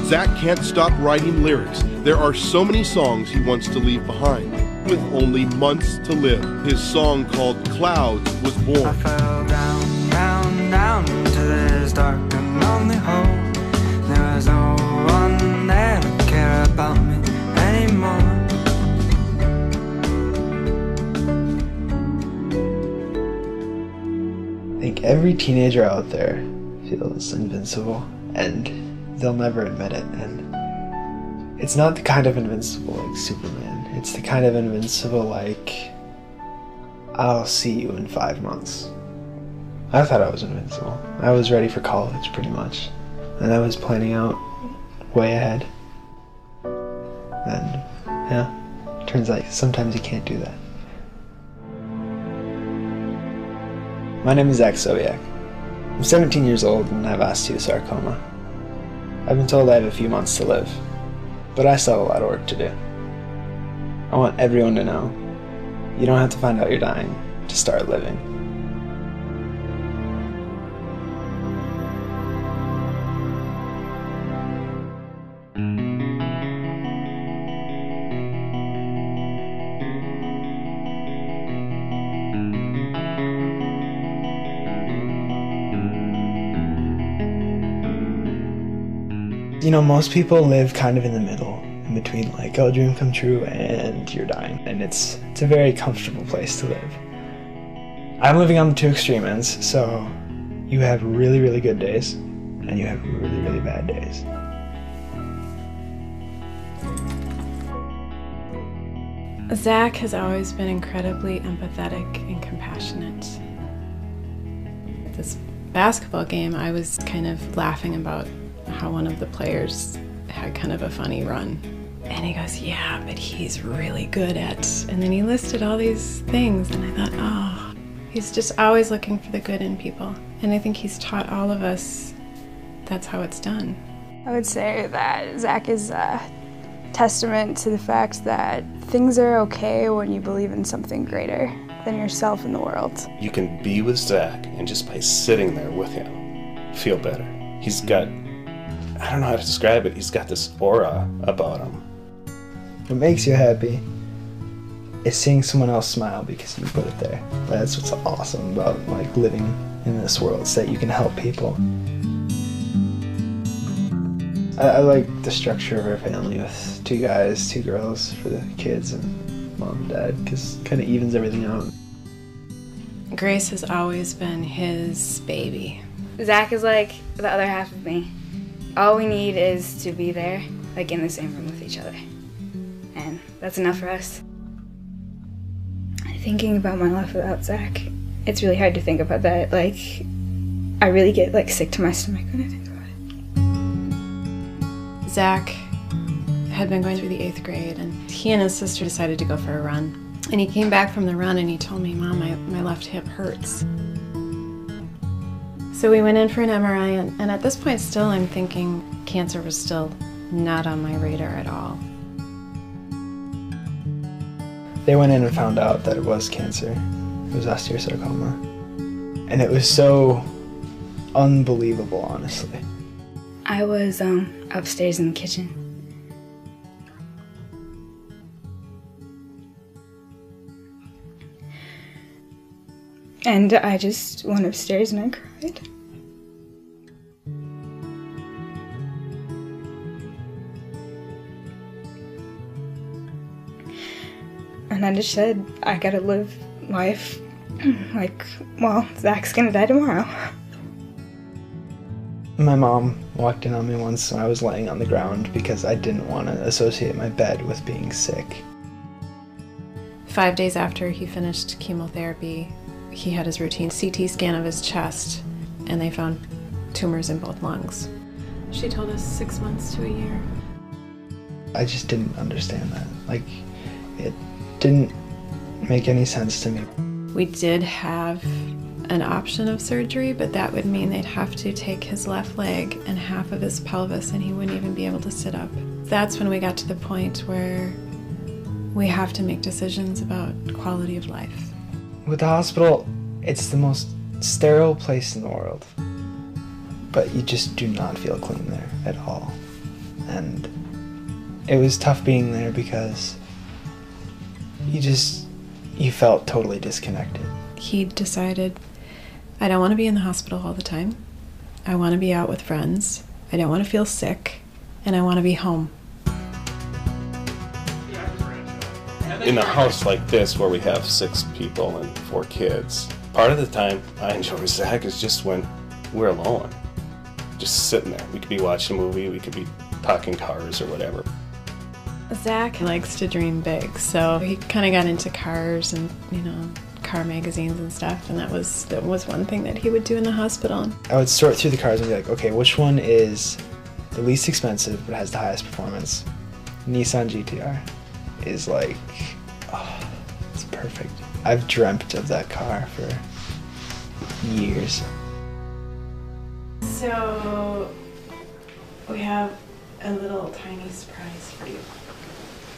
Zach can't stop writing lyrics. There are so many songs he wants to leave behind. With only months to live, his song called Clouds was born. I fell down, down, down into this dark and lonely hole. There was no one there to care about me anymore. I think every teenager out there feels invincible, and they'll never admit it. And it's not the kind of invincible like Superman. It's the kind of invincible like, I'll see you in 5 months. I thought I was invincible. I was ready for college pretty much, and I was planning out way ahead. And yeah, turns out sometimes you can't do that. My name is Zach Sobiech. I'm 17 years old and I have osteosarcoma. I've been told I have a few months to live, but I still have a lot of work to do. I want everyone to know, you don't have to find out you're dying to start living. You know, most people live kind of in the middle, in between like, oh, dream come true and you're dying. And it's a very comfortable place to live. I'm living on the two extreme ends, so you have really, really good days, and you have really, really bad days. Zach has always been incredibly empathetic and compassionate. This basketball game, I was kind of laughing about how one of the players had kind of a funny run. And he goes, yeah, but he's really good at, and then he listed all these things, and I thought, oh, he's just always looking for the good in people. And I think he's taught all of us that's how it's done. I would say that Zach is a testament to the fact that things are okay when you believe in something greater than yourself in the world. You can be with Zach, and just by sitting there with him, feel better. He's got, I don't know how to describe it, he's got this aura about him. What makes you happy is seeing someone else smile because you put it there. That's what's awesome about like living in this world, is that you can help people. I like the structure of our family with 2 guys, 2 girls for the kids, and mom and dad, because it kind of evens everything out. Grace has always been his baby. Zach is like the other half of me. All we need is to be there, like in the same room with each other. And that's enough for us. Thinking about my life without Zach, it's really hard to think about that. Like, I really get like sick to my stomach when I think about it. Zach had been going through the 8th grade, and he and his sister decided to go for a run. And he came back from the run and he told me, Mom, my left hip hurts. So we went in for an MRI, and at this point still I'm thinking cancer was still not on my radar at all. They went in and found out that it was cancer. It was osteosarcoma. And it was so unbelievable, honestly. I was upstairs in the kitchen. And I just went upstairs and I cried. And I just said, I gotta live life like, well, Zach's gonna die tomorrow. My mom walked in on me once when I was laying on the ground because I didn't want to associate my bed with being sick. 5 days after he finished chemotherapy, he had his routine CT scan of his chest, and they found tumors in both lungs. She told us 6 months to a year. I just didn't understand that. Like, it didn't make any sense to me. We did have an option of surgery, but that would mean they'd have to take his left leg and half of his pelvis, and he wouldn't even be able to sit up. That's when we got to the point where we have to make decisions about quality of life. With the hospital, it's the most sterile place in the world. But you just do not feel clean there at all. And it was tough being there because you felt totally disconnected. He decided, I don't want to be in the hospital all the time. I want to be out with friends. I don't want to feel sick. And I want to be home. In a house like this where we have 6 people and 4 kids, part of the time I enjoy with Zach is just when we're alone. Just sitting there. We could be watching a movie, we could be talking cars or whatever. Zach likes to dream big, so he kind of got into cars and, car magazines and stuff, and that was one thing that he would do in the hospital. I would sort through the cars and be like, okay, which one is the least expensive but has the highest performance? Nissan GTR is like, oh, it's perfect. I've dreamt of that car for years. So, we have a little tiny surprise for you.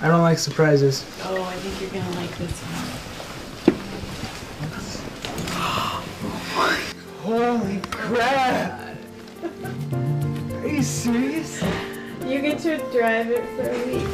I don't like surprises. Oh, I think you're gonna like this one. Holy crap! Are you serious? You get to drive it for a week.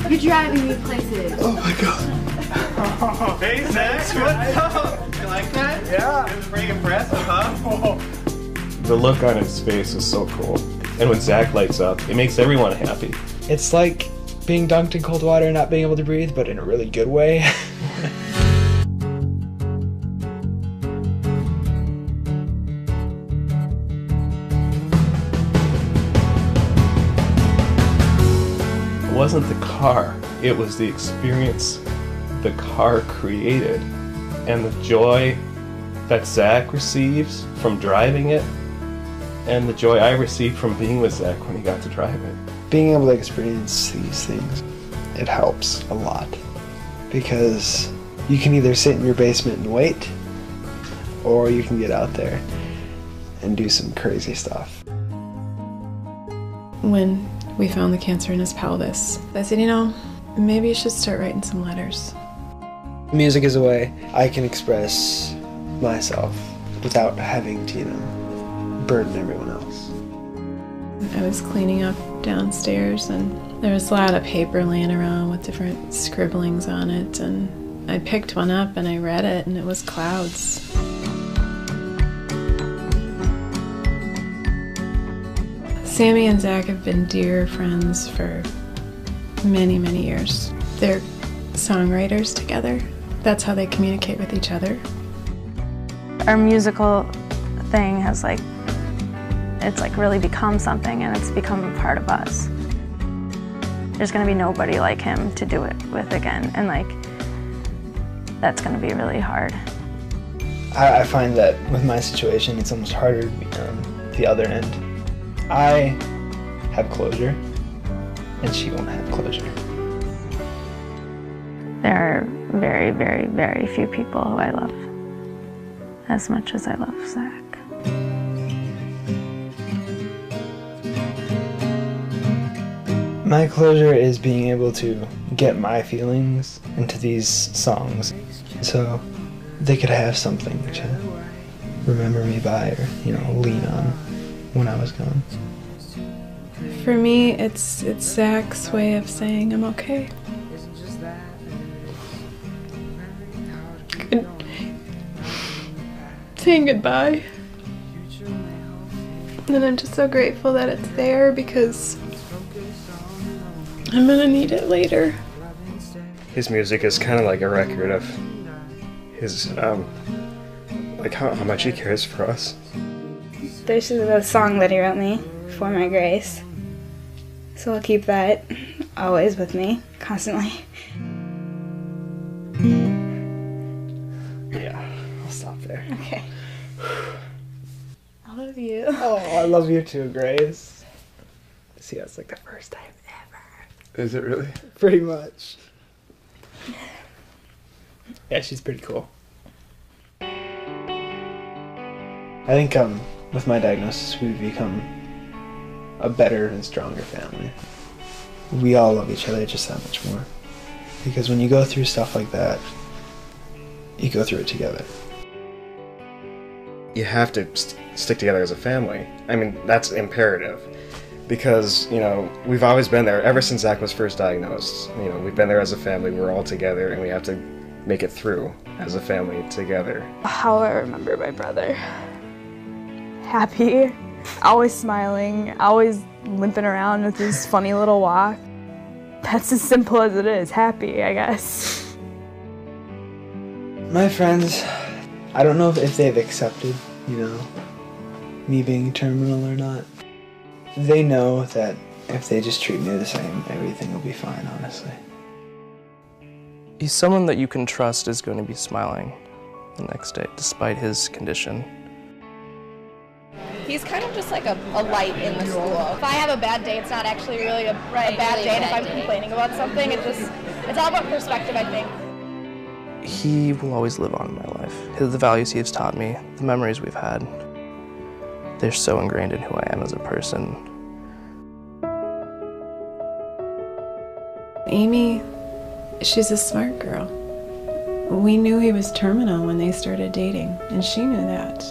You're driving me places. Oh my god. Oh, hey Zach, what's up? You like that? Yeah. It was pretty impressive, huh? The look on his face is so cool. And when Zach lights up, it makes everyone happy. It's like being dunked in cold water and not being able to breathe, but in a really good way. It wasn't the car, it was the experience the car created. And the joy that Zach receives from driving it, and the joy I received from being with Zach when he got to drive it. Being able to experience these things, it helps a lot. Because you can either sit in your basement and wait, or you can get out there and do some crazy stuff. When we found the cancer in his pelvis, I said, maybe you should start writing some letters. Music is a way I can express myself without having to, burden everyone else. I was cleaning up downstairs and there was a lot of paper laying around with different scribblings on it, and I picked one up and I read it, and it was clouds. Sammy and Zach have been dear friends for many, many years. They're songwriters together. That's how they communicate with each other. Our musical thing has it's really become something, and it's become a part of us. There's gonna be nobody like him to do it with again, and that's gonna be really hard. I find that with my situation, it's almost harder to be on the other end. I have closure, and she won't have closure. There are very, very, very few people who I love as much as I love Zach. My closure is being able to get my feelings into these songs so they could have something to remember me by or, lean on when I was gone. For me, it's Zach's way of saying I'm okay. Saying goodbye. And I'm just so grateful that it's there because I'm gonna need it later. His music is kind of like a record of his, how much he cares for us. This is a song that he wrote me for my grace. So I'll keep that always with me, constantly. Yeah, I'll stop there. Okay. I love you. Oh, I love you too, Grace. See, that's the first time ever. Is it really? Pretty much. Yeah, she's pretty cool. I think with my diagnosis, we've become a better and stronger family. we all love each other just that much more. Because when you go through stuff like that, you go through it together. You have to stick together as a family. I mean, that's imperative. Because, you know, we've always been there. Ever since Zach was first diagnosed, you know, we've been there as a family. We're all together, and we have to make it through as a family together. How I remember my brother. Happy, always smiling, always limping around with his funny little walk. That's as simple as it is. Happy, I guess. My friends, I don't know if they've accepted, you know, me being terminal or not. They know that if they just treat me the same, everything will be fine, honestly. He's someone that you can trust is going to be smiling the next day, despite his condition. He's kind of just like a light in the school. If I have a bad day, it's not actually really a bad day, and if I'm complaining about something, it's all about perspective, I think. He will always live on in my life. The values he has taught me, the memories we've had, they're so ingrained in who I am as a person. Amy, she's a smart girl. We knew he was terminal when they started dating, and she knew that.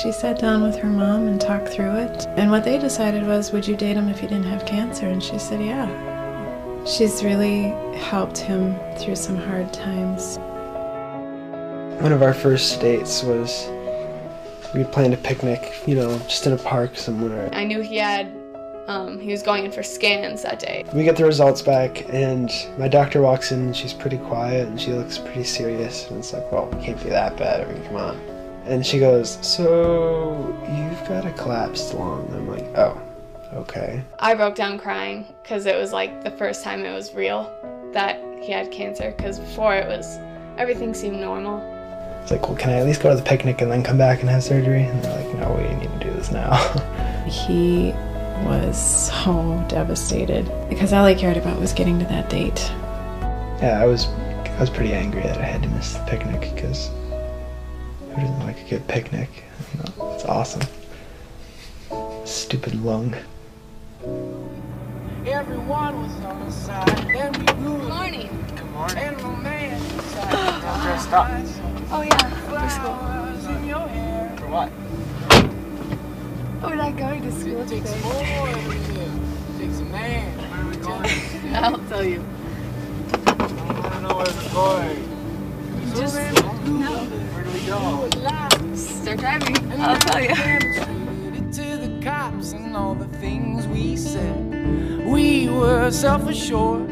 She sat down with her mom and talked through it, and what they decided was, would you date him if he didn't have cancer? And she said, yeah. She's really helped him through some hard times. One of our first dates was, we planned a picnic, you know, just in a park somewhere. I knew he was going in for scans that day. We get the results back, and my doctor walks in, and she's pretty quiet, and she looks pretty serious, and it's like, well, it can't be that bad, I mean, come on. And she goes, so, you've got a collapsed lung. I'm like, oh, okay. I broke down crying, because it was like the first time it was real that he had cancer, because before everything seemed normal. It's like, well, can I at least go to the picnic and then come back and have surgery? And they're like, no, we need to do this now. He was so devastated because all he cared about was getting to that date. Yeah, I was pretty angry that I had to miss the picnic because who doesn't like a good picnic? You know, it's awesome. Stupid lung. Everyone was on the side. Then we grew. Good morning. Good morning. And the man decided dressed up. Oh yeah, for school. In your hair. For what? We're not going to school today. It takes more than you. It takes a man. Where are we going? I'll tell you. I don't know where we're going. Just no. Where do we go? Start driving. I'll tell you. To the cops and all the things we said. We were self-assured.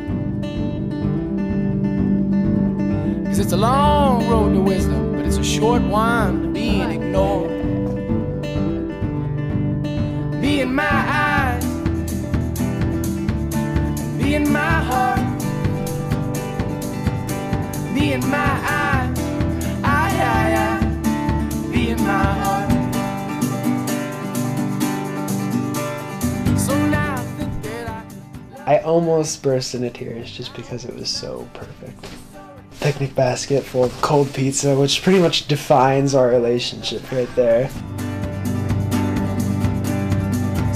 'Cause it's a long road to wisdom, but it's a short one to being ignored. Be in my eyes, be in my heart, be in my eyes, be in my heart. So now I think that I almost burst into tears just because it was so perfect. Picnic basket full of cold pizza, which pretty much defines our relationship right there.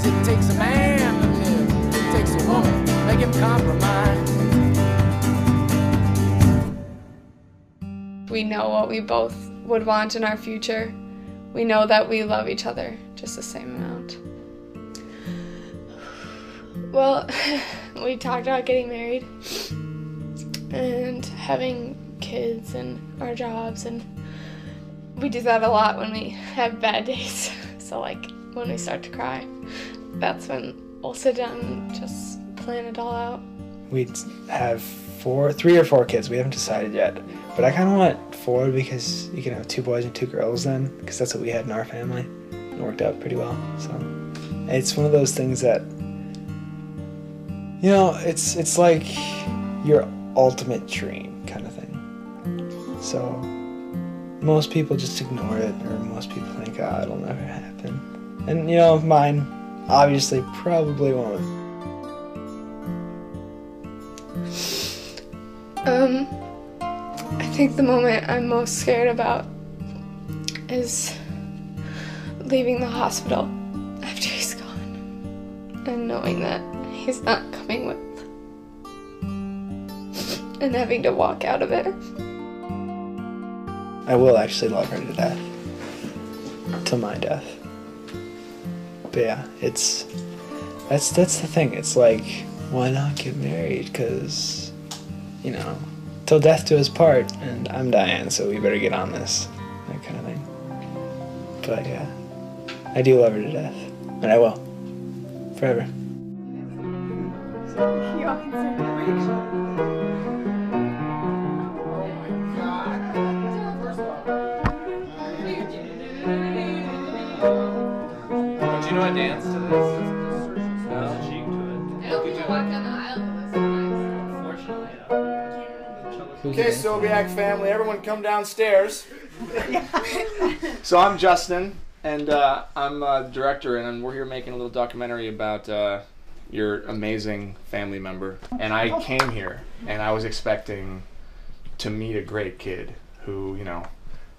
it takes a man to live, it takes a woman, make him compromise. We know what we both would want in our future. We know that we love each other just the same amount. Well, we talked about getting married and having kids and our jobs, and we do that a lot when we have bad days. So like when we start to cry, that's when we'll sit down and just plan it all out. We'd have 3 or 4 kids. We haven't decided yet. But I kind of want 4 because you can have 2 boys and 2 girls then, because that's what we had in our family. It worked out pretty well. So it's one of those things that, you know, it's like your ultimate dream kind of thing. So most people just ignore it, or most people think, oh, it'll never happen. And, you know, mine obviously probably won't. I think the moment I'm most scared about is leaving the hospital after he's gone and knowing that he's not coming with and having to walk out of it. I will actually love her to death. Till my death. But yeah, that's the thing. It's like, why not get married? Because, you know, till death do us part, and I'm dying, so we better get on this. That kind of thing. But yeah, I do love her to death. And I will. Forever. Do you know a dance to this? No, cheek to it. I don't think you walk down the aisle with us. Unfortunately, Okay, Sobiech family, everyone come downstairs. So I'm Justin, and I'm a director, and we're here making a little documentary about your amazing family member. And I came here, and I was expecting to meet a great kid who, you know,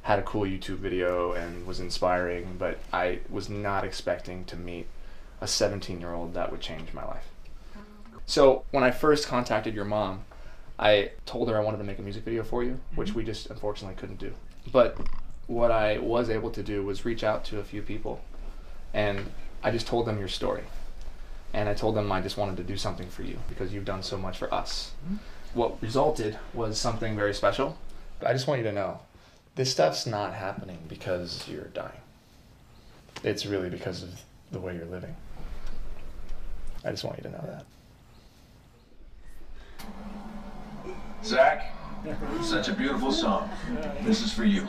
had a cool YouTube video and was inspiring, but I was not expecting to meet a 17-year-old that would change my life. So when I first contacted your mom, I told her I wanted to make a music video for you, which we just unfortunately couldn't do. But what I was able to do was reach out to a few people, and I just told them your story. And I told them I just wanted to do something for you because you've done so much for us. What resulted was something very special. But I just want you to know, this stuff's not happening because you're dying. It's really because of the way you're living. I just want you to know that. Zach, such a beautiful song. This is for you.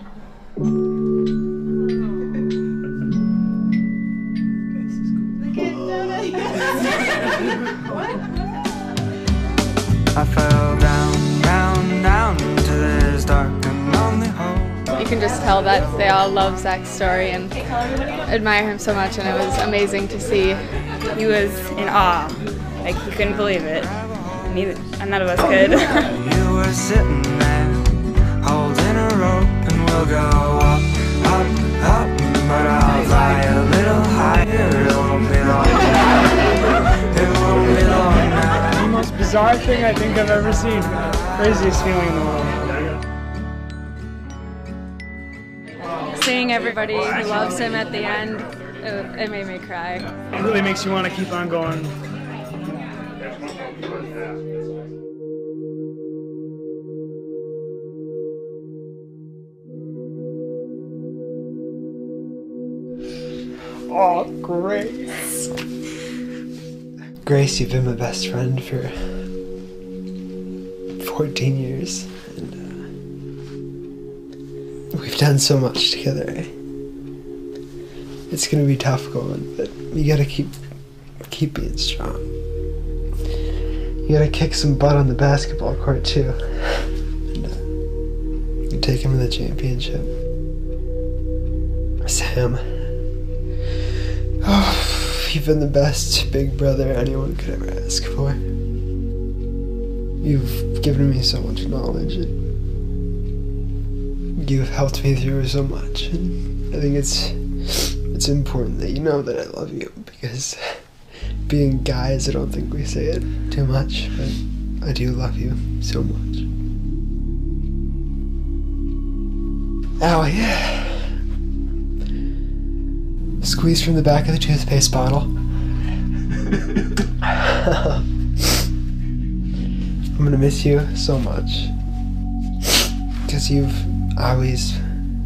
I fell down, down, down to this dark and lonely hole. You can just tell that they all love Zach's story and admire him so much, and it was amazing to see. He was in awe. Like, he couldn't believe it. And none of us could. You were sitting there, holding a rope, and we'll go up, up, up, but I'll fly a little higher. It won't be long now. It won't be long now. The most bizarre thing I think I've ever seen. Craziest feeling in the world. Seeing everybody who loves him at the end, it made me cry. It really makes you want to keep on going. Oh, Grace. Grace, you've been my best friend for 14 years. And we've done so much together. It's gonna be tough going, but you gotta keep being strong. You gotta kick some butt on the basketball court too. And you take him to the championship. Sam. Oh, you've been the best big brother anyone could ever ask for. You've given me so much knowledge. You've helped me through so much. And I think it's important that you know that I love you, because being guys, I don't think we say it too much, but I do love you so much. Oh yeah. Squeeze from the back of the toothpaste bottle. I'm gonna miss you so much, because you've always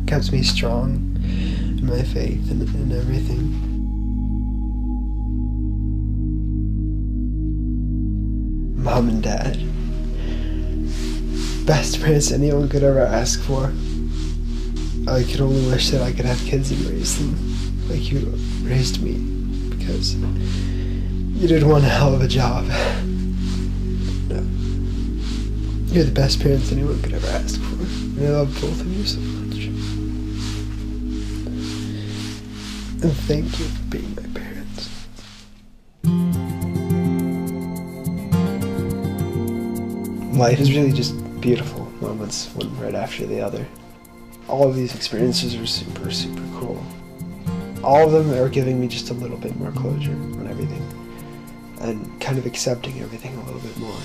kept me strong in my faith and everything. Mom and Dad, best parents anyone could ever ask for. I could only wish that I could have kids and raise them like you raised me, because you did one hell of a job. You're the best parents anyone could ever ask for, and I love both of you so much. And thank you for being my parents. Life is really just beautiful moments, one right after the other. All of these experiences are super, super cool. All of them are giving me just a little bit more closure on everything, and kind of accepting everything a little bit more.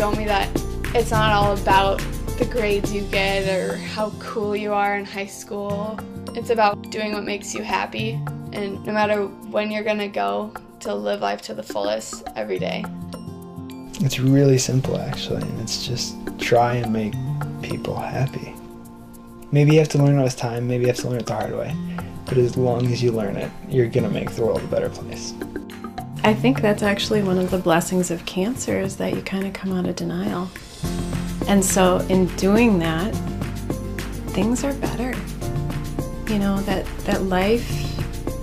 show me that it's not all about the grades you get or how cool you are in high school. It's about doing what makes you happy, and no matter when you're gonna go, to live life to the fullest every day. It's really simple, actually, and it's just try and make people happy. Maybe you have to learn it with time, maybe you have to learn it the hard way, but as long as you learn it, you're gonna make the world a better place. I think that's actually one of the blessings of cancer, is that you kind of come out of denial. And so in doing that, things are better. You know, that life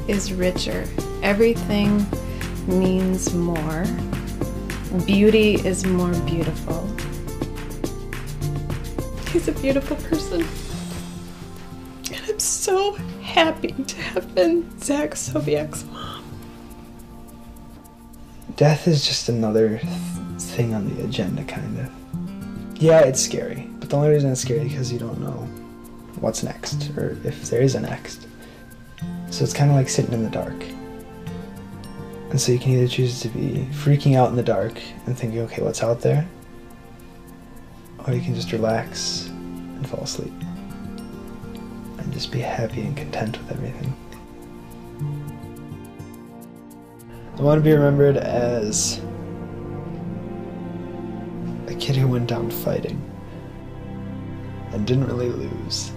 is richer. Everything means more. Beauty is more beautiful. He's a beautiful person. And I'm so happy to have been Zach Sobiech's mom. Death is just another thing on the agenda, kind of. Yeah, it's scary, but the only reason it's scary is because you don't know what's next, or if there is a next. So it's kind of like sitting in the dark. And so you can either choose to be freaking out in the dark and thinking, okay, what's out there? Or you can just relax and fall asleep. And just be happy and content with everything. I want to be remembered as a kid who went down fighting and didn't really lose.